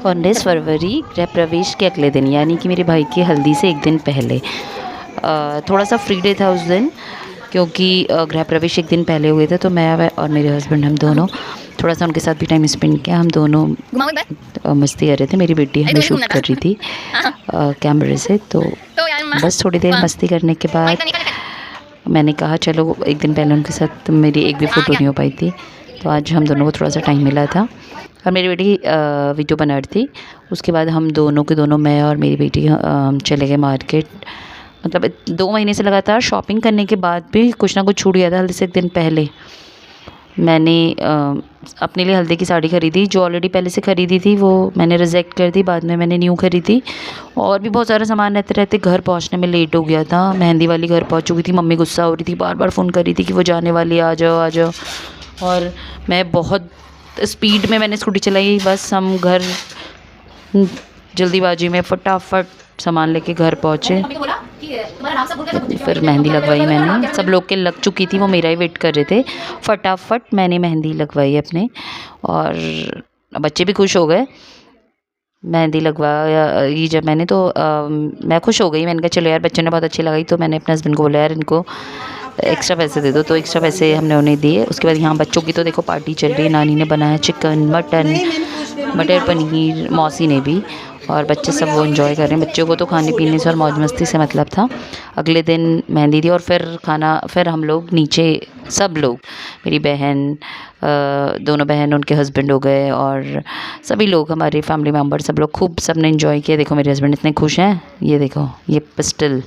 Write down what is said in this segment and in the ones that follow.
19 फरवरी गृह प्रवेश के अगले दिन, यानी कि मेरे भाई की हल्दी से एक दिन पहले। थोड़ा सा फ्री डे था उस दिन, क्योंकि गृह प्रवेश एक दिन पहले हुए थे, तो मैं और मेरे हस्बैंड हम दोनों थोड़ा सा उनके साथ भी टाइम स्पेंड किया। हम दोनों मस्ती कर रहे थे। मेरी बेटी हमें शूट कर रही थी कैमरे से, तो बस थोड़ी देर मस्ती करने के बाद मैंने कहा चलो, एक दिन पहले उनके साथ मेरी एक भी फ़ोटो नहीं हो पाई थी, तो आज हम दोनों को थोड़ा सा टाइम मिला था। और मेरी बेटी वीडियो बना रही थी। उसके बाद हम दोनों के दोनों, मैं और मेरी बेटी चले गए मार्केट। मतलब 2 महीने से लगातार शॉपिंग करने के बाद भी कुछ ना कुछ छूट गया था। हल्दी से एक दिन पहले मैंने अपने लिए हल्दी की साड़ी ख़रीदी, जो ऑलरेडी पहले से ख़रीदी थी वो मैंने रिजेक्ट कर दी। बाद में मैंने न्यू ख़रीदी, और भी बहुत सारा सामान रहते रहते घर पहुंचने में लेट हो गया था। मेहंदी वाली घर पहुंच चुकी थी, मम्मी गुस्सा हो रही थी, बार बार फ़ोन कर रही थी कि वो जाने वाली, आ जाओ आ जाओ। और मैं बहुत स्पीड में मैंने स्कूटी चलाई, बस हम घर जल्दीबाजी में फटाफट सामान लेके घर पहुँचे। फिर मेहंदी लगवाई मैंने, सब लोग के लग चुकी थी, वो मेरा ही वेट कर रहे थे। फटाफट मैंने मेहंदी लगवाई अपने, और बच्चे भी खुश हो गए। मेहंदी लगवाई जब मैंने, तो मैं खुश हो गई। मैंने कहा चलो यार, बच्चों ने बहुत अच्छी लगाई। तो मैंने अपने हस्बैंड को बोला यार इनको एक्स्ट्रा पैसे दे दो, तो एक्स्ट्रा पैसे हमने उन्हें दिए। उसके बाद यहाँ बच्चों की तो देखो पार्टी चल रही है। नानी ने बनाया चिकन, मटन, मटर पनीर, मौसी ने भी, और बच्चे सब वो एंजॉय कर रहे हैं। बच्चों को तो खाने पीने से और मौज मस्ती से मतलब था। अगले दिन मेहंदी दी, और फिर खाना, फिर हम लोग नीचे सब लोग, मेरी बहन, दोनों बहन, उनके हस्बैंड हो गए, और सभी लोग हमारे फैमिली मेम्बर, सब लोग खूब सबने एंजॉय किया। देखो मेरे हस्बैंड इतने खुश हैं, ये देखो ये पिस्टल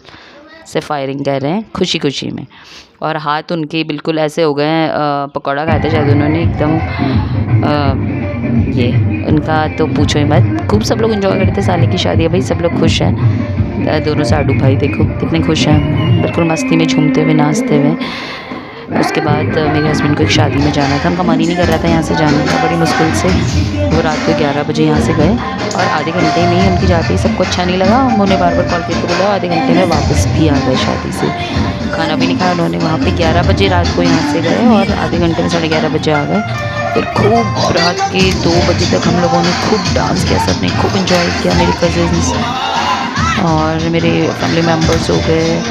से फायरिंग कर रहे हैं खुशी खुशी में, और हाथ उनके बिल्कुल ऐसे हो गए हैं, पकौड़ा खाए थे शायद उन्होंने एकदम। ये उनका तो पूछो ही मत। खूब सब लोग एंजॉय करते थे, साले की शादी है भाई, सब लोग खुश हैं। दोनों साडू भाई देखो कितने खुश हैं, बिल्कुल मस्ती में झूमते हुए नाचते हुए। उसके बाद मेरे हस्बैंड को एक शादी में जाना था, उनका मन ही नहीं कर रहा था यहाँ से जाने का। बड़ी मुश्किल से वो रात को 11 बजे यहाँ से गए, और आधे घंटे में ही उनकी जाती सबको अच्छा नहीं लगा। उन्होंने बार बार कॉल करके बोला, आधे घंटे में वापस भी आ गए शादी से। खाना भी नहीं खाया उन्होंने वहाँ पे। 11 बजे रात को यहाँ से गए, और आधे घंटे में 11:30 बजे आ गए। फिर खूब रात के 2 बजे तक हम लोगों ने खूब डांस किया, सब ने खूब इन्जॉय किया। मेरे कज़िन्स और मेरे फैमिली मेम्बर्स हो गए,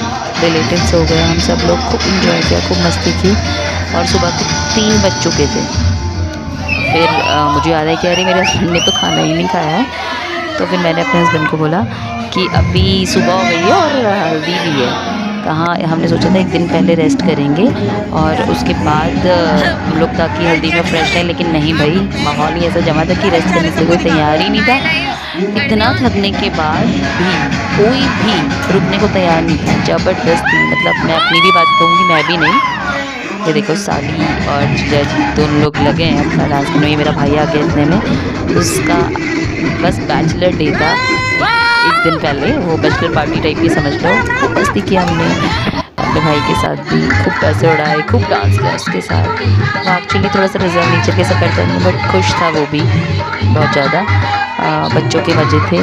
रिलेटिव्स हो गए, हम सब लोग खूब इन्जॉय किया, खूब मस्ती की। और सुबह के 3 बज चुके थे। फिर मुझे याद है कि अरे मेरे हस्बैंड ने तो खाना ही नहीं खाया है। तो फिर मैंने अपने हस्बैंड को बोला कि अभी सुबह हो गई है और हल्दी भी है। कहाँ, हमने सोचा था एक दिन पहले रेस्ट करेंगे और उसके बाद हम लोग ताकि हल्दी में फ्रेश रहें, लेकिन नहीं भाई, माहौल ही ऐसा जमा था कि रेस्ट करने से कोई तैयार ही नहीं था। इतना थकने के बाद भी कोई भी रुकने को तैयार नहीं था, ज़बरदस्ती। मतलब मैं अपनी भी बात कहूँगी, मैं भी नहीं। ये देखो साली और जीजा जी दोनों लोग लगे हैं अपना डांस करने। ये मेरा भाई आ गया इतने में, उसका बस बैचलर डे था एक दिन पहले, वो बैचलर पार्टी टाइप की समझ लो। खूब मस्ती किया हमने अपने भाई के साथ भी, खूब पैसे उड़ाए, खूब डांस किया उसके साथ। वो एक्चुअली थोड़ा सा रिजर्व नेचर के साथ करता नहीं, बट खुश था वो भी बहुत ज़्यादा। बच्चों के मज़े थे,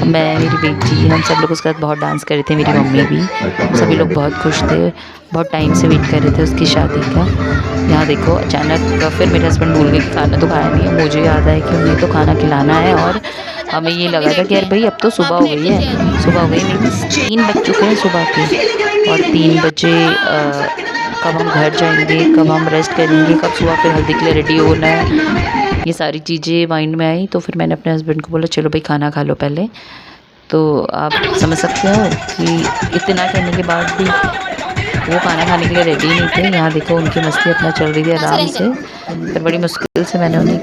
मैं, मेरी बेटी, हम सब लोग उसके साथ बहुत डांस कर रहे थे। मेरी मम्मी भी, सभी लोग बहुत खुश थे, बहुत टाइम से वेट कर रहे थे उसकी शादी का। यहाँ देखो अचानक फिर मेरे हस्बैंड भूल गए कि खाना तो खाया नहीं है। मुझे याद है कि उन्हें तो खाना खिलाना है, और हमें ये लगा था कि यार भाई अब तो सुबह हो गई है। सुबह हो गई नहीं, 3 बज चुके हैं सुबह के, और 3 बजे कब हम घर जाएंगे, कब हम रेस्ट करेंगे, कब सुबह फिर हल्दी के लिए रेडी होना है, ये सारी चीज़ें माइंड में आई। तो फिर मैंने अपने हस्बैंड को बोला चलो भाई खाना खा लो पहले। तो आप समझ सकते हो कि इतना कहने के बाद भी वो खाना खाने के लिए रेडी नहीं थे। यहाँ देखो उनकी मस्ती अपना चल रही थी आराम से। फिर बड़ी मुश्किल से मैंने उन्हें